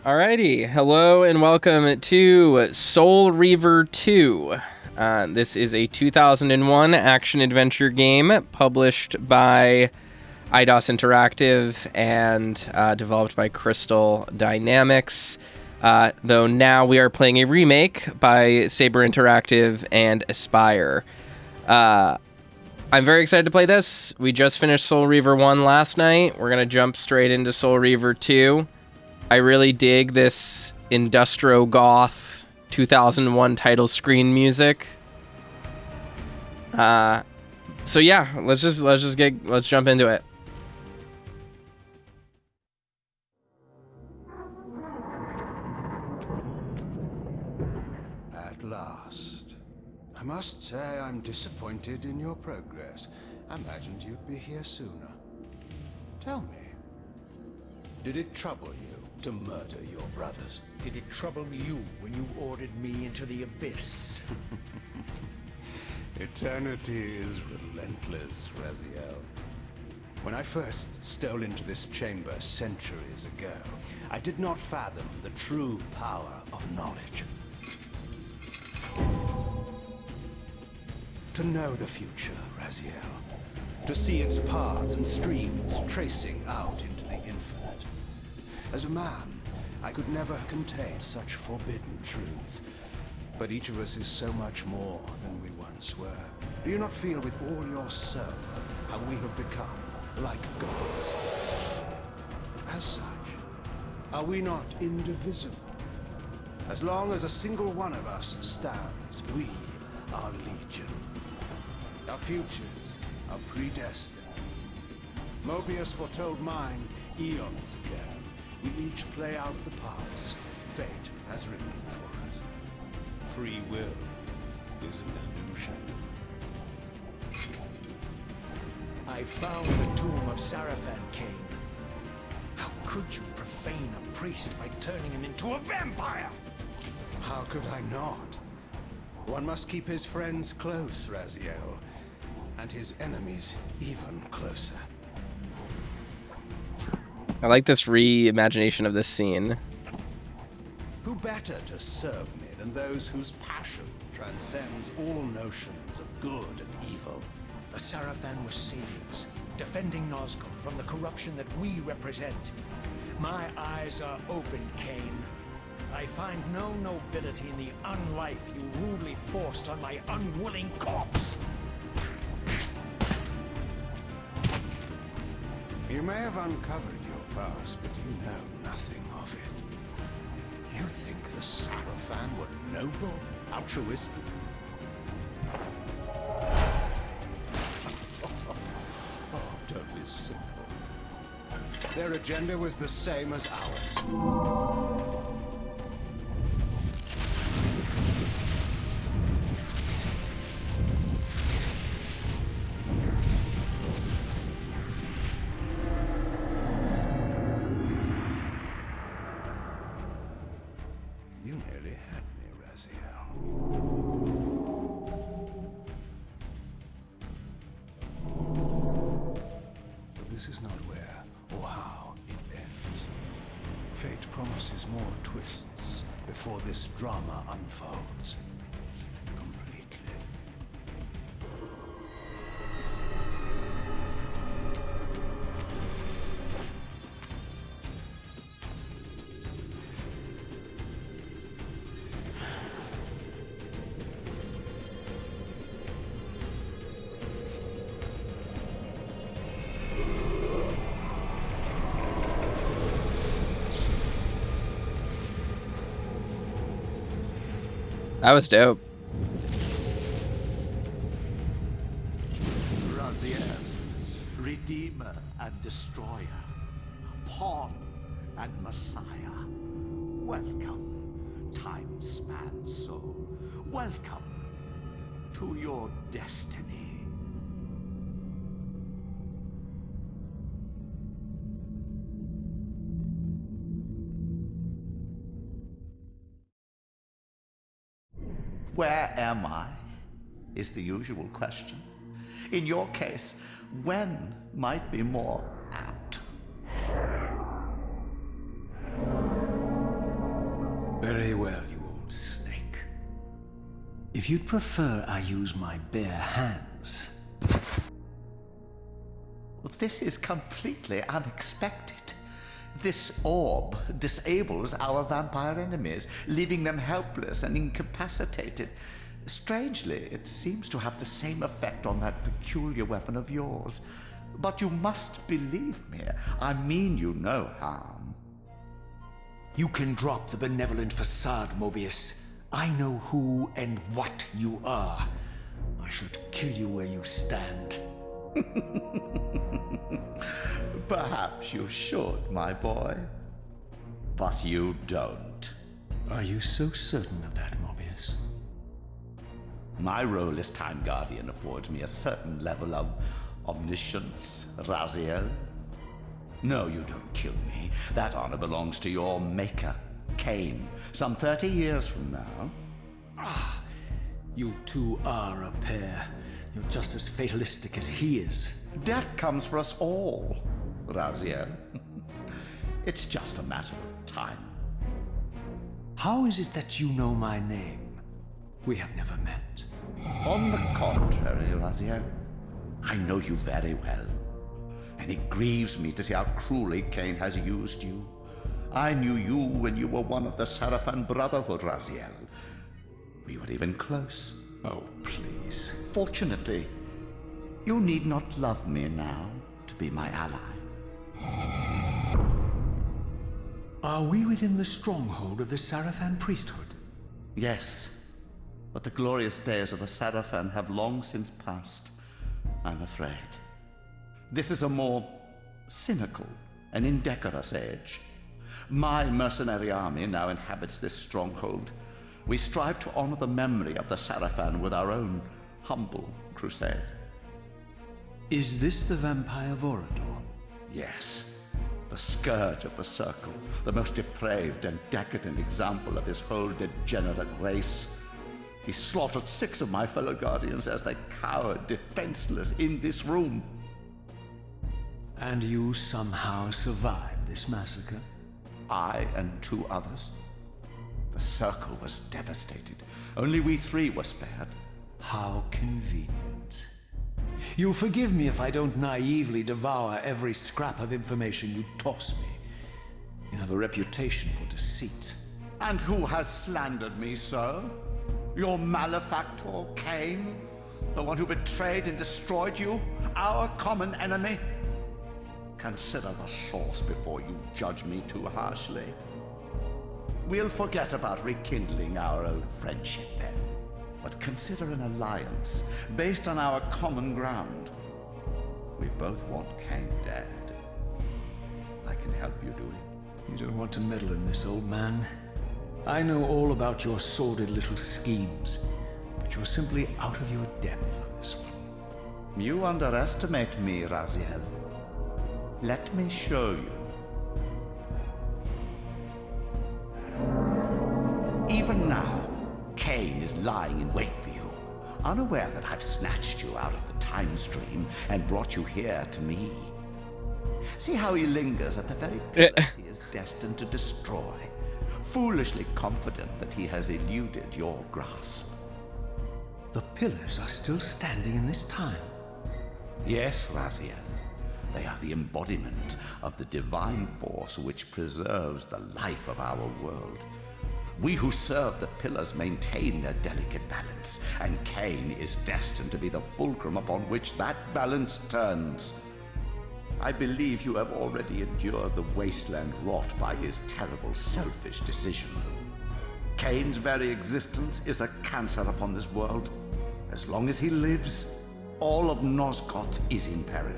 Alrighty, hello and welcome to Soul Reaver 2. This is a 2001 action-adventure game published by Eidos Interactive and developed by Crystal Dynamics, though now we are playing a remake by Saber Interactive and Aspyr. I'm very excited to play this. We just finished Soul Reaver 1 last night. We're going to jump straight into Soul Reaver 2. I really dig this Industro Goth 2001 title screen music. So yeah, let's jump into it. At last. I must say I'm disappointed in your progress. I imagined you'd be here sooner. Tell me, did it trouble you to murder your brothers? Did it trouble you when you ordered me into the abyss? Eternity is relentless, Raziel. When I first stole into this chamber centuries ago, I did not fathom the true power of knowledge. To know the future, Raziel. To see its paths and streams tracing out into the infinite. As a man, I could never contain such forbidden truths. But each of us is so much more than we once were. Do you not feel with all your soul how we have become like gods? As such, are we not indivisible? As long as a single one of us stands, we are legion. Our futures are predestined. Mobius foretold mine eons ago. We each play out the parts fate has written for us. Free will is an illusion. I found the tomb of Sarafan Kain. How could you profane a priest by turning him into a vampire? How could I not? One must keep his friends close, Raziel, and his enemies even closer. I like this reimagination of this scene. Who better to serve me than those whose passion transcends all notions of good and evil? The Sarafan were saviors, defending Nosgoth from the corruption that we represent. My eyes are open, Kain. I find no nobility in the unlife you rudely forced on my unwilling corpse. You may have uncovered your past, but you know nothing of it. You think the Sarafan were noble, altruistic? Oh, don't be simple. Their agenda was the same as ours. You nearly had me, Raziel. But this is not where or how it ends. Fate promises more twists before this drama unfolds completely. That was dope. Raziel, Redeemer and Destroyer, Pawn and Messiah. Welcome, time-span soul. Welcome to your destiny. Where am I? Is the usual question. In your case, when might be more apt. Very well, you old snake. If you'd prefer I use my bare hands... This is completely unexpected. This orb disables our vampire enemies, leaving them helpless and incapacitated. Strangely, it seems to have the same effect on that peculiar weapon of yours. But you must believe me. I mean you no harm. You can drop the benevolent facade, Mobius. I know who and what you are. I should kill you where you stand. Perhaps you should, my boy. But you don't. Are you so certain of that, Mobius? My role as Time Guardian affords me a certain level of omniscience, Raziel. No, you don't kill me. That honor belongs to your maker, Kain, some 30 years from now. Ah, you two are a pair. You're just as fatalistic as he is. Death comes for us all, Raziel. It's just a matter of time. How is it that you know my name? We have never met. On the contrary, Raziel, I know you very well. And it grieves me to see how cruelly Kain has used you. I knew you when you were one of the Sarafan Brotherhood, Raziel. We were even close. Oh, please. Fortunately, you need not love me now to be my ally. Are we within the stronghold of the Sarafan priesthood? Yes, but the glorious days of the Sarafan have long since passed, I'm afraid. This is a more cynical and indecorous age. My mercenary army now inhabits this stronghold. We strive to honor the memory of the Sarafan with our own humble crusade. Is this the vampire Vorador? Yes, the scourge of the Circle, the most depraved and decadent example of his whole degenerate race. He slaughtered 6 of my fellow Guardians as they cowered defenseless in this room. And you somehow survived this massacre? I and 2 others. The Circle was devastated. Only we 3 were spared. How convenient. You'll forgive me if I don't naively devour every scrap of information you toss me. You have a reputation for deceit. And who has slandered me so? Your malefactor, Kain? The one who betrayed and destroyed you? Our common enemy? Consider the source before you judge me too harshly. We'll forget about rekindling our old friendship then. But consider an alliance based on our common ground. We both want Kain dead. I can help you do it. You don't want to meddle in this, old man. I know all about your sordid little schemes, but you're simply out of your depth on this one. You underestimate me, Raziel. Let me show you. Even now, Kain is lying in wait for you, unaware that I've snatched you out of the time stream and brought you here to me. See how he lingers at the very pillars he is destined to destroy, foolishly confident that he has eluded your grasp. The pillars are still standing in this time. Yes, Raziel. They are the embodiment of the divine force which preserves the life of our world. We who serve the pillars maintain their delicate balance, and Kain is destined to be the fulcrum upon which that balance turns. I believe you have already endured the wasteland wrought by his terrible, selfish decision. Kain's very existence is a cancer upon this world. As long as he lives, all of Nosgoth is in peril.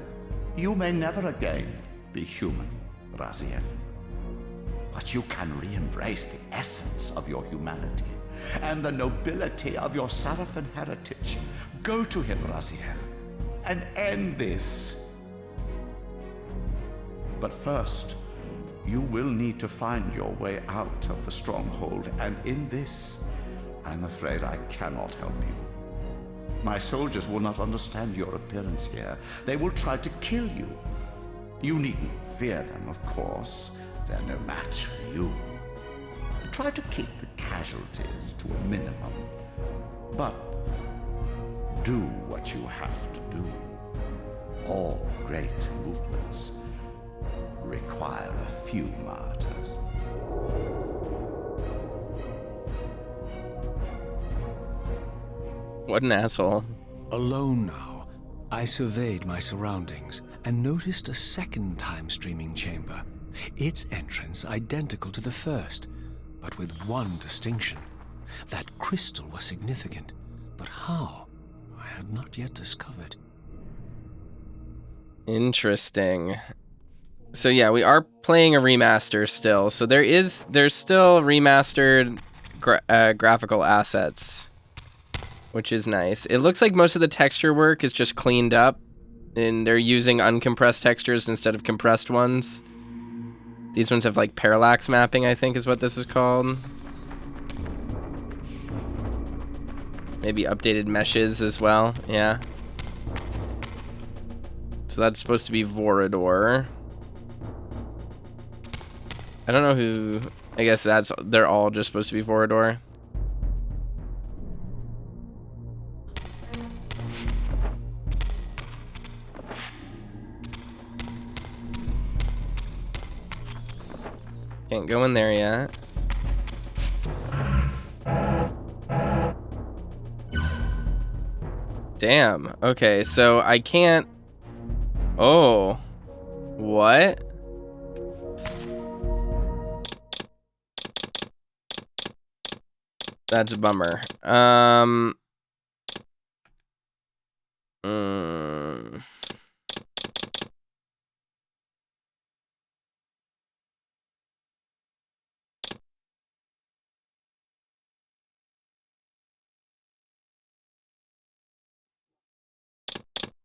You may never again be human, Raziel. But you can re-embrace the essence of your humanity and the nobility of your Sarafan heritage. Go to him, Raziel, and end this. But first, you will need to find your way out of the stronghold, and in this, I'm afraid I cannot help you. My soldiers will not understand your appearance here. They will try to kill you. You needn't fear them, of course. They're no match for you. Try to keep the casualties to a minimum. But do what you have to do. All great movements require a few martyrs. What an asshole. Alone now, I surveyed my surroundings and noticed a second time-streaming chamber. Its entrance identical to the first, but with one distinction. That crystal was significant, but how? I had not yet discovered. Interesting. So yeah, we are playing a remaster still. So there's still remastered graphical assets, which is nice. It looks like most of the texture work is just cleaned up, and they're using uncompressed textures instead of compressed ones. These ones have like parallax mapping, I think is what this is called. Maybe updated meshes as well, yeah. So that's supposed to be Vorador. I don't know who, I guess they're all just supposed to be Vorador. Can't go in there yet. Damn. Okay, so I can't... Oh. What? That's a bummer.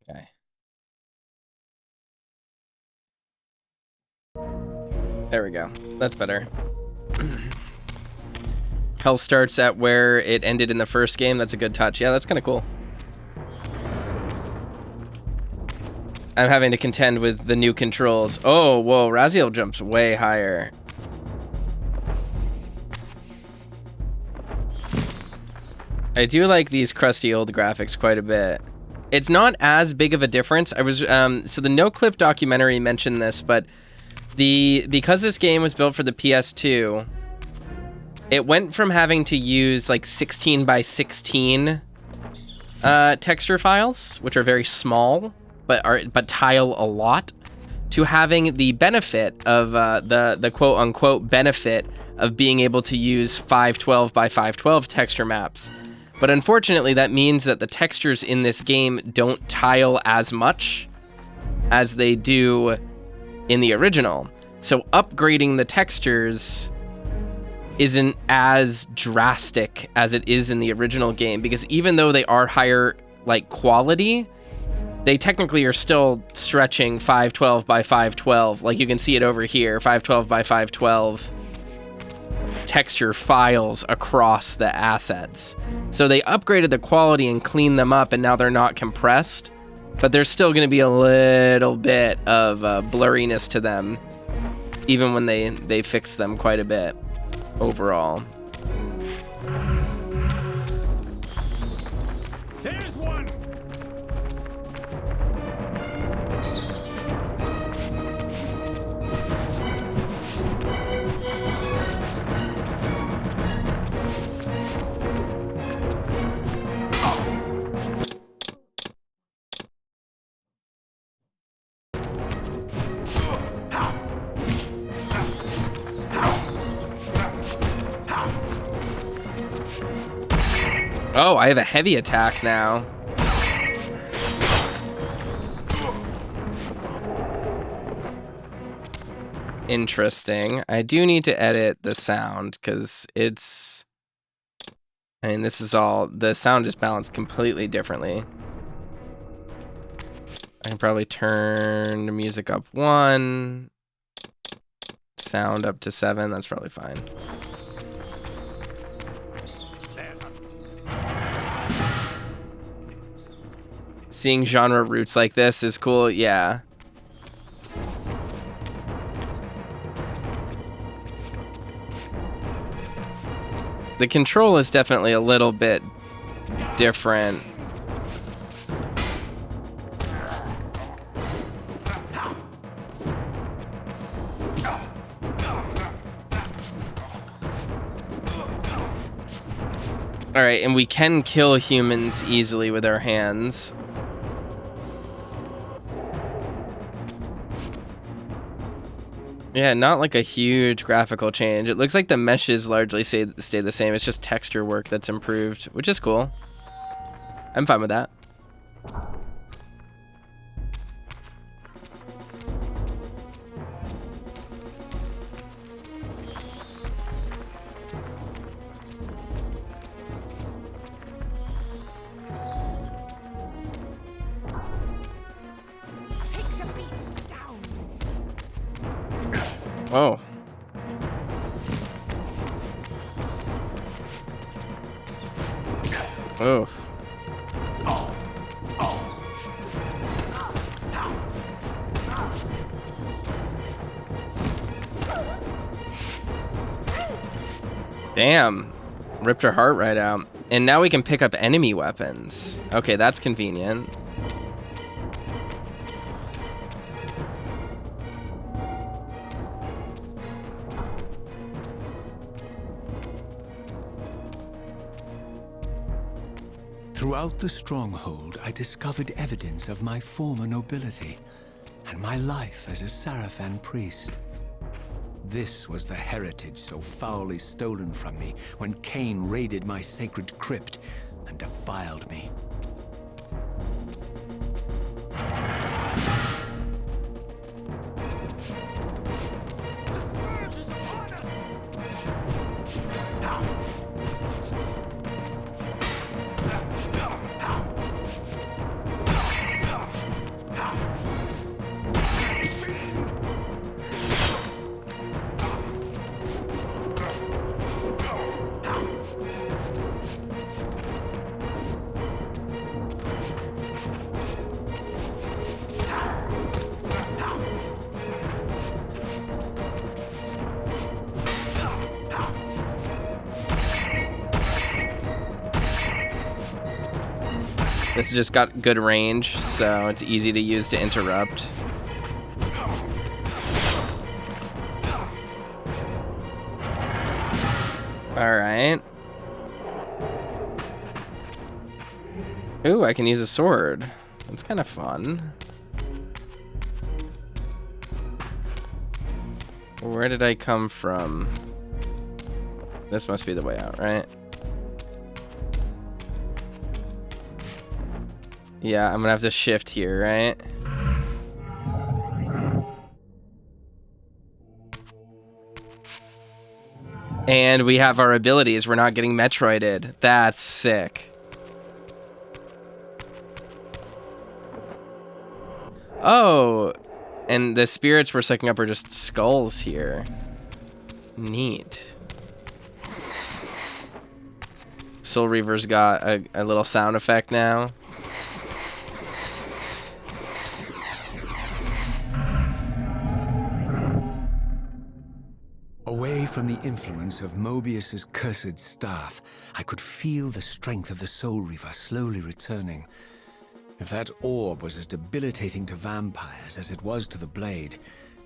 Okay. There we go. That's better. Health starts at where it ended in the first game. That's a good touch. Yeah, that's kind of cool. I'm having to contend with the new controls. Oh, whoa. Raziel jumps way higher. I do like these crusty old graphics quite a bit. It's not as big of a difference. I was so the No Clip documentary mentioned this, but because this game was built for the PS2, it went from having to use like 16 by 16 texture files, which are very small but tile a lot, to having the benefit of the quote unquote benefit of being able to use 512 by 512 texture maps. But unfortunately, that means that the textures in this game don't tile as much as they do in the original. So upgrading the textures isn't as drastic as it is in the original game, because even though they are higher like quality, they technically are still stretching 512 by 512. Like you can see it over here, 512 by 512 texture files across the assets. So they upgraded the quality and cleaned them up, and now they're not compressed, but there's still going to be a little bit of blurriness to them, even when they fix them quite a bit overall. There's one. Oh, I have a heavy attack now. Interesting. I do need to edit the sound because it's... I mean, this is all... The sound is balanced completely differently. I can probably turn the music up 1. Sound up to 7. That's probably fine. Seeing genre roots like this is cool, yeah. The control is definitely a little bit different. Alright, and we can kill humans easily with our hands. Yeah, not like a huge graphical change. It looks like the meshes largely stay the same. It's just texture work that's improved, which is cool. I'm fine with that. Oh. Oh. Damn. Ripped her heart right out. And now we can pick up enemy weapons. Okay, that's convenient. Throughout the stronghold, I discovered evidence of my former nobility and my life as a Sarafan priest. This was the heritage so foully stolen from me when Kain raided my sacred crypt and defiled me. This has just got good range, so it's easy to use to interrupt. Alright. Ooh, I can use a sword. That's kind of fun. Where did I come from? This must be the way out, right? Yeah, I'm gonna have to shift here, right? And we have our abilities. We're not getting Metroided. That's sick. Oh, and the spirits we're sucking up are just skulls here. Neat. Soul Reaver's got a little sound effect now. Away from the influence of Mobius's cursed staff, I could feel the strength of the Soul Reaver slowly returning. If that orb was as debilitating to vampires as it was to the blade,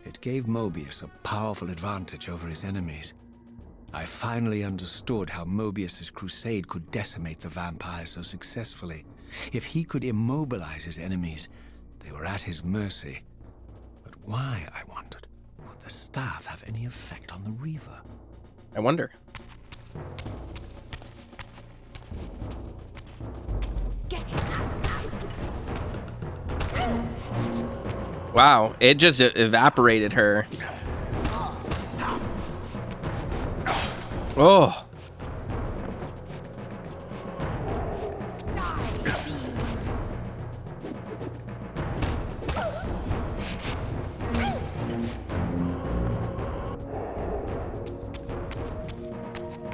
it gave Mobius a powerful advantage over his enemies. I finally understood how Mobius's crusade could decimate the vampires so successfully. If he could immobilize his enemies, they were at his mercy. But why, I wondered? Would the staff have any effect on the Reaver? I wonder. Get it. Wow, it just evaporated her. Oh.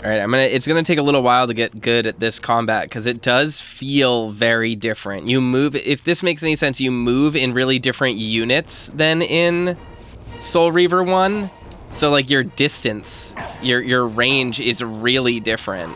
All right, it's gonna take a little while to get good at this combat because it does feel very different. You move, if this makes any sense, you move in really different units than in Soul Reaver 1. So like your distance your range is really different.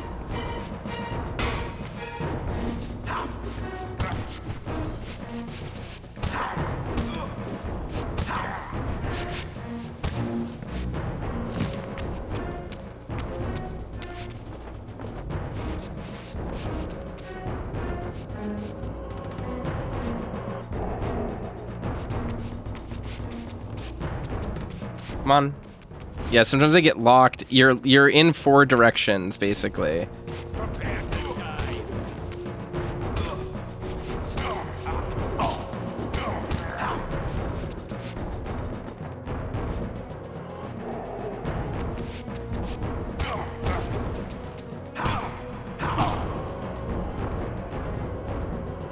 Come on. Yeah, sometimes they get locked. You're in 4 directions, basically. Prepare to die.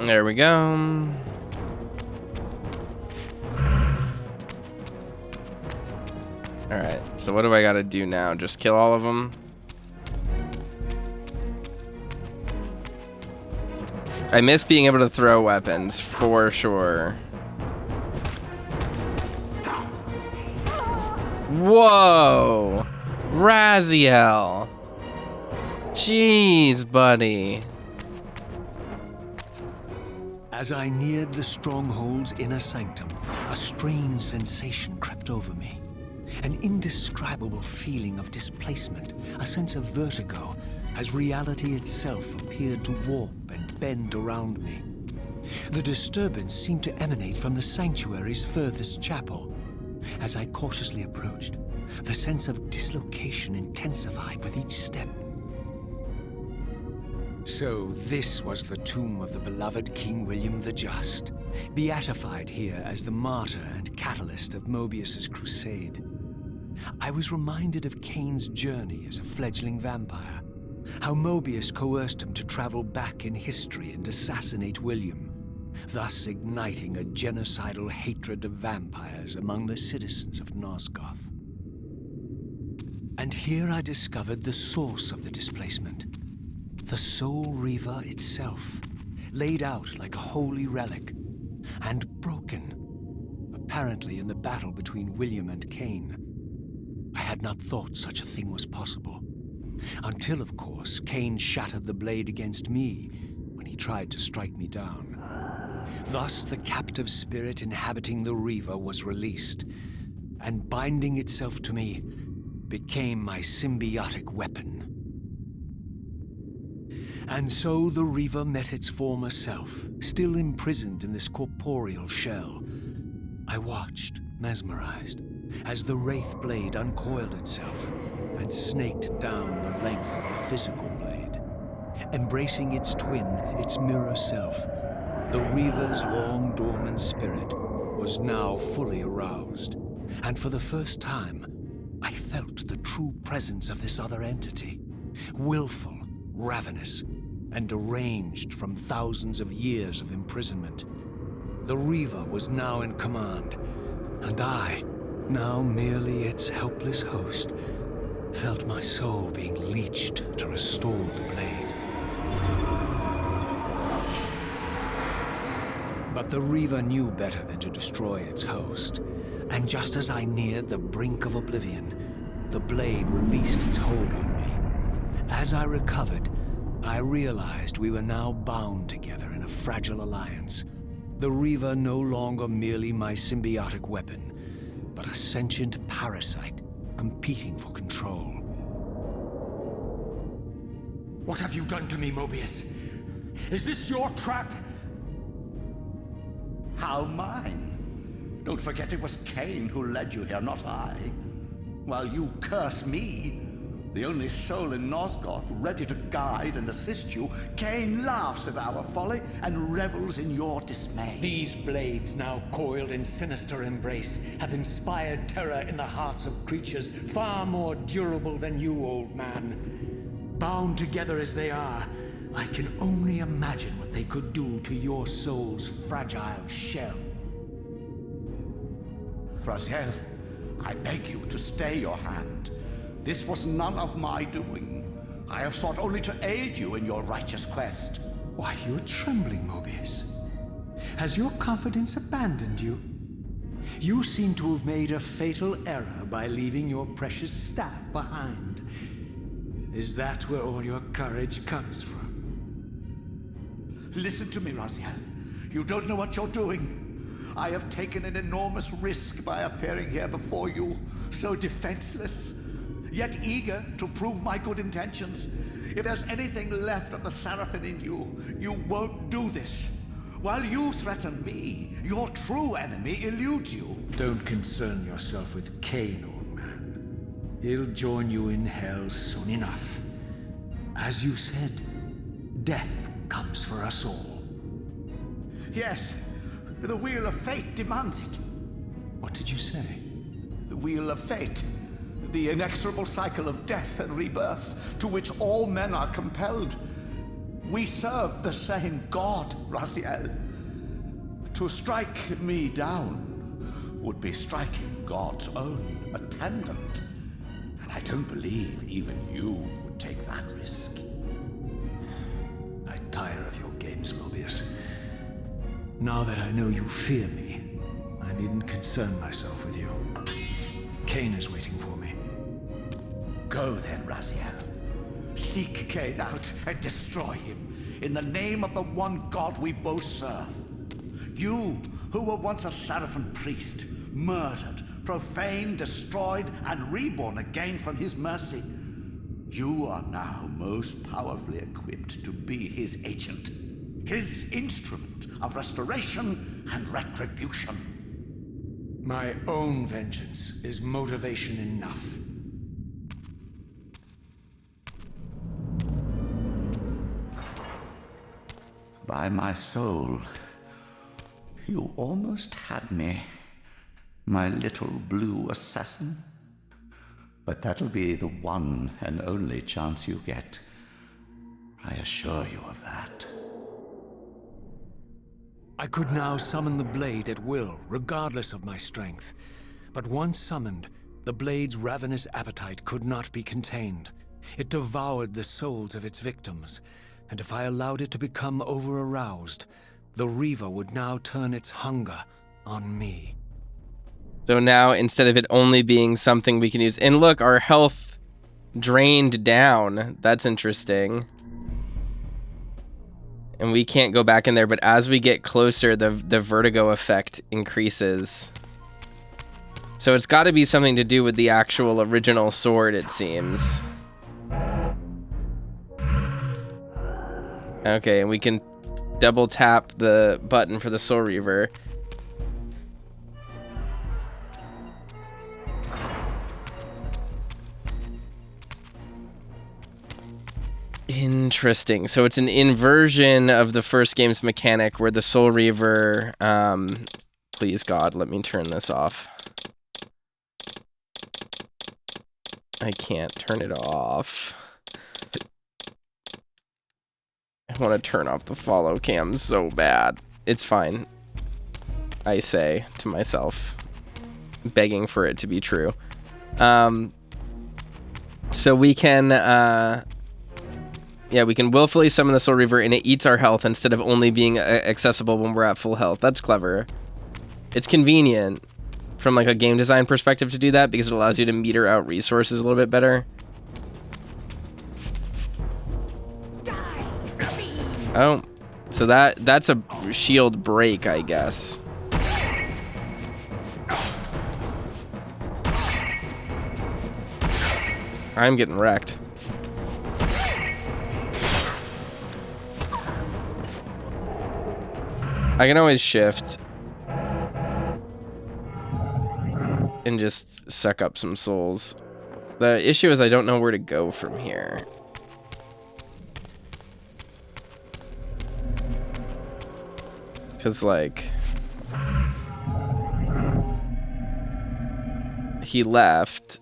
There we go. Alright, so what do I gotta do now? Just kill all of them? I miss being able to throw weapons, for sure. Whoa! Raziel! Jeez, buddy. As I neared the stronghold's inner sanctum, a strange sensation crept over me. An indescribable feeling of displacement, a sense of vertigo, as reality itself appeared to warp and bend around me. The disturbance seemed to emanate from the sanctuary's furthest chapel. As I cautiously approached, the sense of dislocation intensified with each step. So this was the tomb of the beloved King William the Just, beatified here as the martyr and catalyst of Mobius's crusade. I was reminded of Kain's journey as a fledgling vampire, how Mobius coerced him to travel back in history and assassinate William, thus igniting a genocidal hatred of vampires among the citizens of Nosgoth. And here I discovered the source of the displacement, the Soul Reaver itself, laid out like a holy relic, and broken, apparently in the battle between William and Kain. I had not thought such a thing was possible. Until, of course, Kain shattered the blade against me when he tried to strike me down. Thus, the captive spirit inhabiting the Reaver was released, and binding itself to me, became my symbiotic weapon. And so the Reaver met its former self, still imprisoned in this corporeal shell. I watched, mesmerized, as the Wraith blade uncoiled itself and snaked down the length of the physical blade. Embracing its twin, its mirror self, the Reaver's long dormant spirit was now fully aroused, and for the first time, I felt the true presence of this other entity, willful, ravenous, and deranged from thousands of years of imprisonment. The Reaver was now in command, and I, now merely its helpless host, felt my soul being leeched to restore the blade. But the Reaver knew better than to destroy its host, and just as I neared the brink of oblivion, the blade released its hold on me. As I recovered, I realized we were now bound together in a fragile alliance. The Reaver no longer merely my symbiotic weapon, but a sentient parasite competing for control. What have you done to me, Mobius? Is this your trap? How mine? Don't forget it was Kain who led you here, not I. While you curse me, the only soul in Nosgoth ready to guide and assist you, Kain laughs at our folly and revels in your dismay. These blades, now coiled in sinister embrace, have inspired terror in the hearts of creatures far more durable than you, old man. Bound together as they are, I can only imagine what they could do to your soul's fragile shell. Raziel, I beg you to stay your hand. This was none of my doing. I have sought only to aid you in your righteous quest. Why, you're trembling, Mobius. Has your confidence abandoned you? You seem to have made a fatal error by leaving your precious staff behind. Is that where all your courage comes from? Listen to me, Raziel. You don't know what you're doing. I have taken an enormous risk by appearing here before you, so defenseless, yet eager to prove my good intentions. If there's anything left of the Seraphim in you, you won't do this. While you threaten me, your true enemy eludes you. Don't concern yourself with Kain, old man. He'll join you in hell soon enough. As you said, death comes for us all. Yes, the Wheel of Fate demands it. What did you say? The Wheel of Fate. The inexorable cycle of death and rebirth to which all men are compelled. We serve the same God, Raziel. To strike me down would be striking God's own attendant. And I don't believe even you would take that risk. I tire of your games, Mobius. Now that I know you fear me, I needn't concern myself with you. Kain is waiting for me. Go then, Raziel. Seek Kain out and destroy him in the name of the one God we both serve. You, who were once a Seraphim priest, murdered, profaned, destroyed, and reborn again from his mercy. You are now most powerfully equipped to be his agent, his instrument of restoration and retribution. My own vengeance is motivation enough. By my soul, you almost had me, my little blue assassin. But that'll be the one and only chance you get. I assure you of that. I could now summon the blade at will, regardless of my strength. But once summoned, the blade's ravenous appetite could not be contained. It devoured the souls of its victims, and if I allowed it to become over-aroused, the Reaver would now turn its hunger on me. So now, instead of it only being something we can use... And look, our health drained down. That's interesting. And we can't go back in there, but as we get closer, the vertigo effect increases. So it's got to be something to do with the actual original sword, it seems. Okay, and we can double tap the button for the Soul Reaver. Interesting. So it's an inversion of the first game's mechanic where the Soul Reaver... please, God, let me turn this off. I can't turn it off. I want to turn off the follow cam so bad. It's fine, I say to myself, begging for it to be true. So we can... yeah, we can willfully summon the Soul Reaver and it eats our health instead of only being accessible when we're at full health. That's clever. It's convenient from like a game design perspective to do that because it allows you to meter out resources a little bit better. Oh, so that's a shield break, I guess. I'm getting wrecked. I can always shift and just suck up some souls. The issue is I don't know where to go from here. Because, like, he left,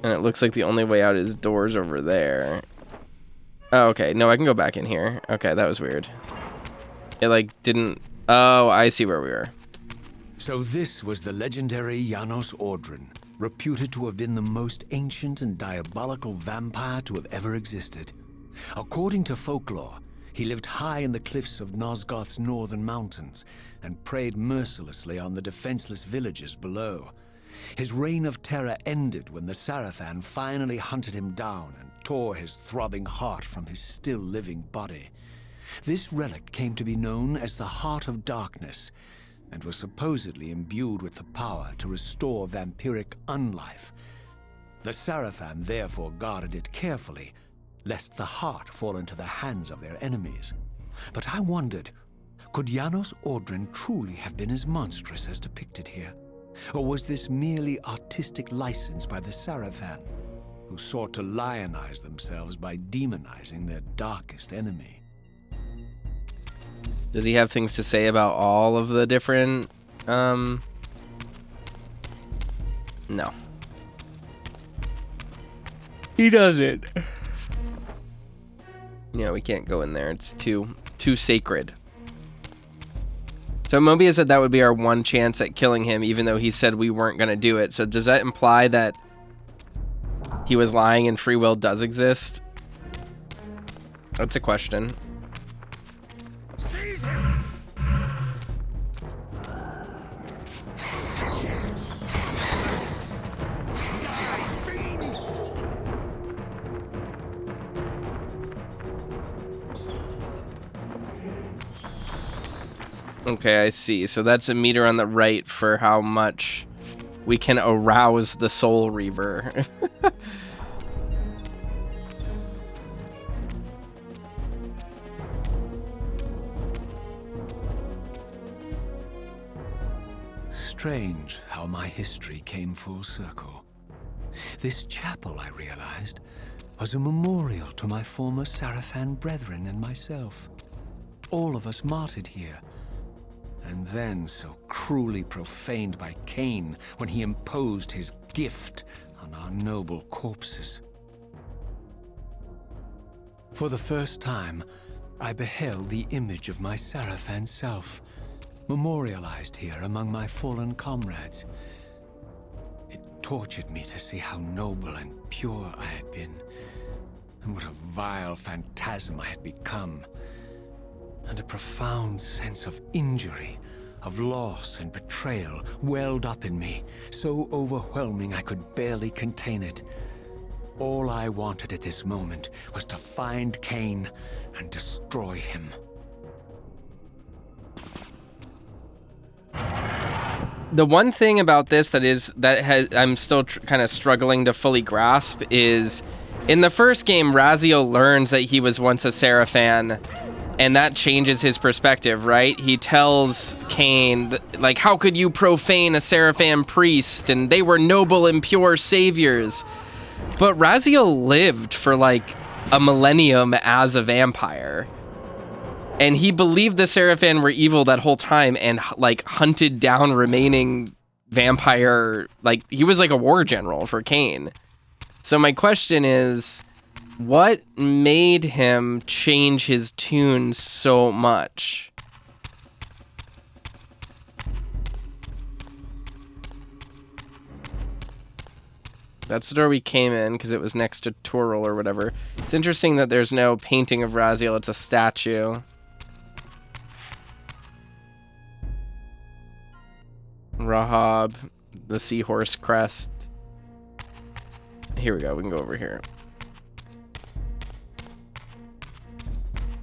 and it looks like the only way out is doors over there. Oh, okay. No, I can go back in here. Okay, that was weird. It, like, didn't... Oh, I see where we were. So this was the legendary Janos Ordrin, reputed to have been the most ancient and diabolical vampire to have ever existed. According to folklore, He lived high in the cliffs of Nosgoth's northern mountains and preyed mercilessly on the defenseless villagers below. His reign of terror ended when the Sarafan finally hunted him down and tore his throbbing heart from his still-living body. This relic came to be known as the Heart of Darkness, and was supposedly imbued with the power to restore vampiric unlife. The Sarafan therefore guarded it carefully, lest the heart fall into the hands of their enemies. But I wondered, could Janos Ordrin truly have been as monstrous as depicted here? Or was this merely artistic license by the Sarafan, who sought to lionize themselves by demonizing their darkest enemy? Does he have things to say about all of the different, No. He doesn't. Yeah, we can't go in there. It's too sacred. So Mobius said that would be our one chance at killing him, even though he said we weren't going to do it. So does that imply that he was lying and free will does exist? That's a question. Seize him! Okay, I see. So that's a meter on the right for how much we can arouse the Soul Reaver. Strange how my history came full circle. This chapel, I realized, was a memorial to my former Sarafan brethren and myself. All of us martyred here, and then so cruelly profaned by Kain when he imposed his gift on our noble corpses. For the first time, I beheld the image of my Sarafan self, memorialized here among my fallen comrades. It tortured me to see how noble and pure I had been, and what a vile phantasm I had become. And a profound sense of injury, of loss and betrayal welled up in me, so overwhelming I could barely contain it. All I wanted at this moment was to find Kain and destroy him. The one thing about this I'm still kind of struggling to fully grasp is, in the first game, Raziel learns that he was once a Sarafan, and that changes his perspective, right? He tells Kain, like, how could you profane a Sarafan priest? And they were noble and pure saviors. But Raziel lived for like a millennium as a vampire. And he believed the Sarafan were evil that whole time and like hunted down remaining vampire, like he was like a war general for Kain. So my question is, what made him change his tune so much? That's the door we came in because it was next to Toril or whatever. It's interesting that there's no painting of Raziel, it's a statue. Rahab, the seahorse crest. Here we go, we can go over here.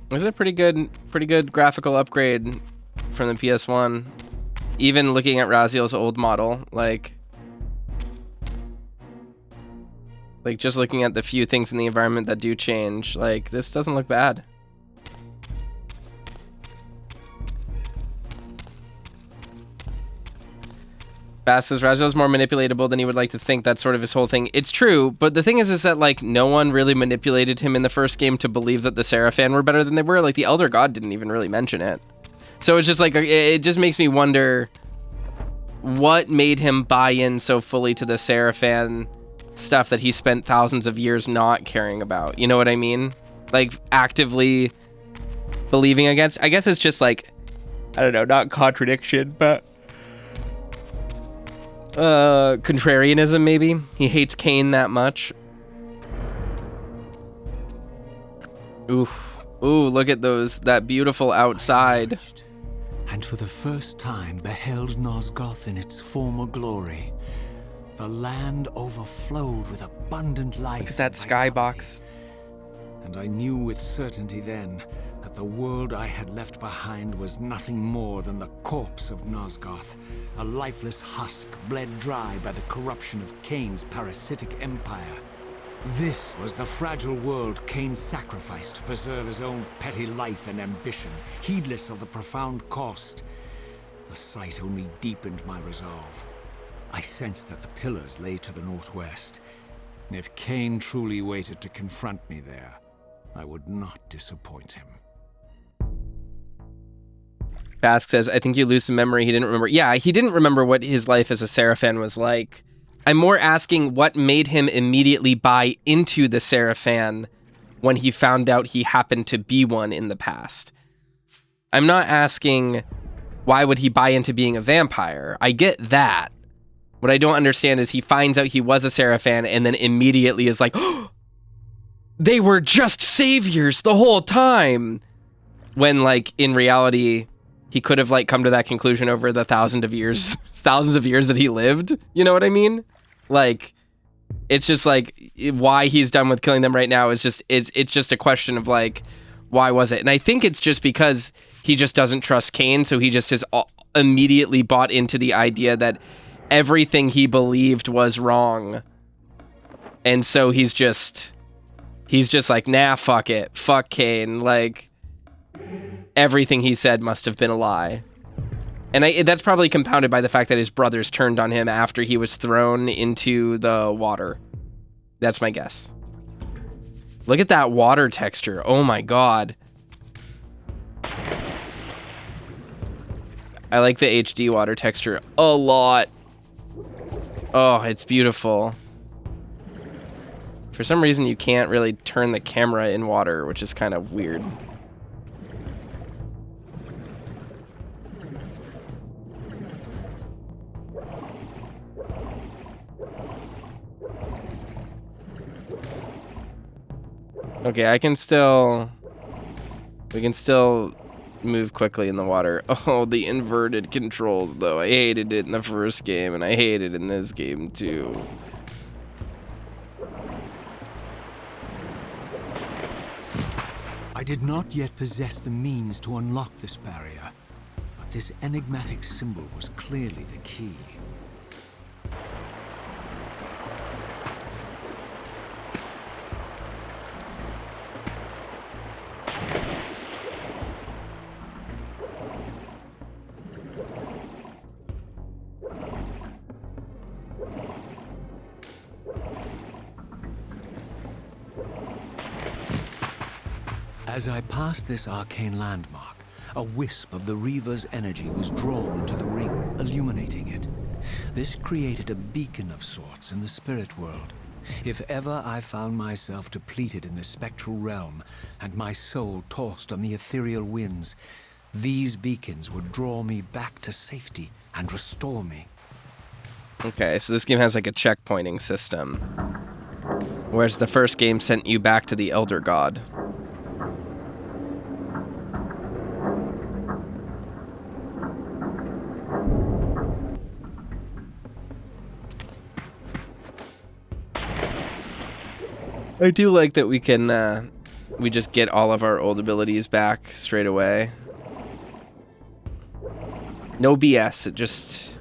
This is a pretty good graphical upgrade from the PS1. Even looking at Raziel's old model, like just looking at the few things in the environment that do change, like this doesn't look bad. Bass says Raziel's more manipulatable than he would like to think. That's sort of his whole thing. It's true, but the thing is that like no one really manipulated him in the first game to believe that the Sarafan were better than they were. Like the Elder God didn't even really mention it. So it's just like, it just makes me wonder what made him buy in so fully to the Sarafan stuff that he spent thousands of years not caring about. You know what I mean? Like actively believing against. I guess it's just like, I don't know, not contradiction, but contrarianism maybe. He hates Kain that much. Oof. Ooh, look at that beautiful outside. And for the first time beheld Nosgoth in its former glory. The land overflowed with abundant life. Look at that skybox. And I knew with certainty then that the world I had left behind was nothing more than the corpse of Nosgoth, a lifeless husk bled dry by the corruption of Kain's parasitic empire. This was the fragile world Kain sacrificed to preserve his own petty life and ambition, heedless of the profound cost. The sight only deepened my resolve. I sensed that the pillars lay to the northwest. If Kain truly waited to confront me there, I would not disappoint him. Bask says, I think you lose some memory. He didn't remember. Yeah, he didn't remember what his life as a Seraphan was like. I'm more asking what made him immediately buy into the Seraphan when he found out he happened to be one in the past. I'm not asking why would he buy into being a vampire. I get that. What I don't understand is he finds out he was a Seraphan and then immediately is like, oh, they were just saviors the whole time. When, like, in reality, he could have, like, come to that conclusion over the thousands of years that he lived. You know what I mean? Like, it's just like why he's done with killing them right now is just it's just a question of like, why was it? And I think it's just because he just doesn't trust Kain, so he just has immediately bought into the idea that everything he believed was wrong. And so he's just like, nah, fuck it. Fuck Kain. Like, everything he said must have been a lie. And that's probably compounded by the fact that his brothers turned on him after he was thrown into the water. That's my guess. Look at that water texture. Oh my god. I like the HD water texture a lot. Oh, it's beautiful. For some reason, you can't really turn the camera in water, which is kind of weird. Okay, we can still move quickly in the water. Oh, the inverted controls, though. I hated it in the first game, and I hate it in this game, too. I did not yet possess the means to unlock this barrier, but this enigmatic symbol was clearly the key. As I passed this arcane landmark, a wisp of the Reaver's energy was drawn into the ring, illuminating it. This created a beacon of sorts in the spirit world. If ever I found myself depleted in the spectral realm and my soul tossed on the ethereal winds, these beacons would draw me back to safety and restore me. Okay, so this game has like a checkpointing system, whereas the first game sent you back to the Elder God. I do like that we can, we just get all of our old abilities back straight away. No BS, it just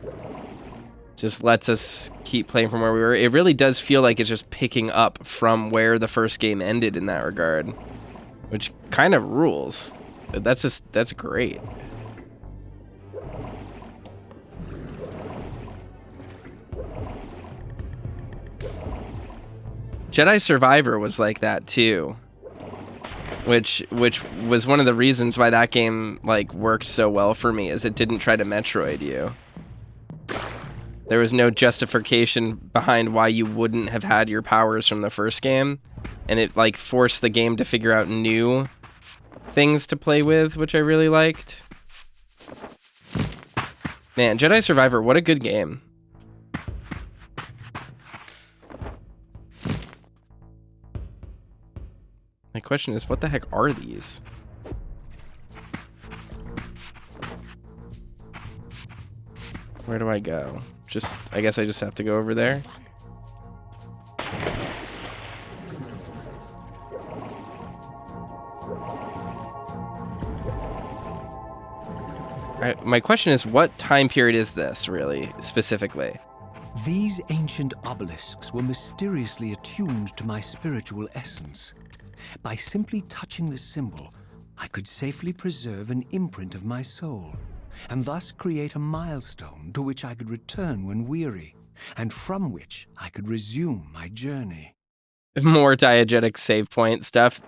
lets us keep playing from where we were. It really does feel like it's just picking up from where the first game ended in that regard, which kind of rules. That's great. Jedi Survivor was like that too, which was one of the reasons why that game like worked so well for me, is it didn't try to Metroid you. There was no justification behind why you wouldn't have had your powers from the first game, and it like forced the game to figure out new things to play with, which I really liked. Man, Jedi Survivor, what a good game. My question is, what the heck are these? Where do I go? I guess I just have to go over there. My question is, what time period is this, really, specifically? These ancient obelisks were mysteriously attuned to my spiritual essence. By simply touching the symbol, I could safely preserve an imprint of my soul, and thus create a milestone to which I could return when weary, and from which I could resume my journey. More diegetic save point stuff.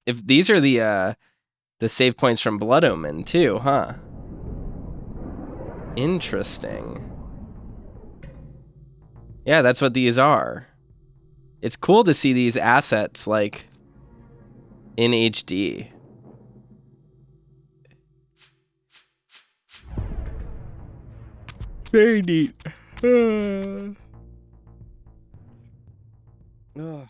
If these are the save points from Blood Omen too, huh? Interesting. Yeah, that's what these are. It's cool to see these assets like in HD. Very neat. Ugh.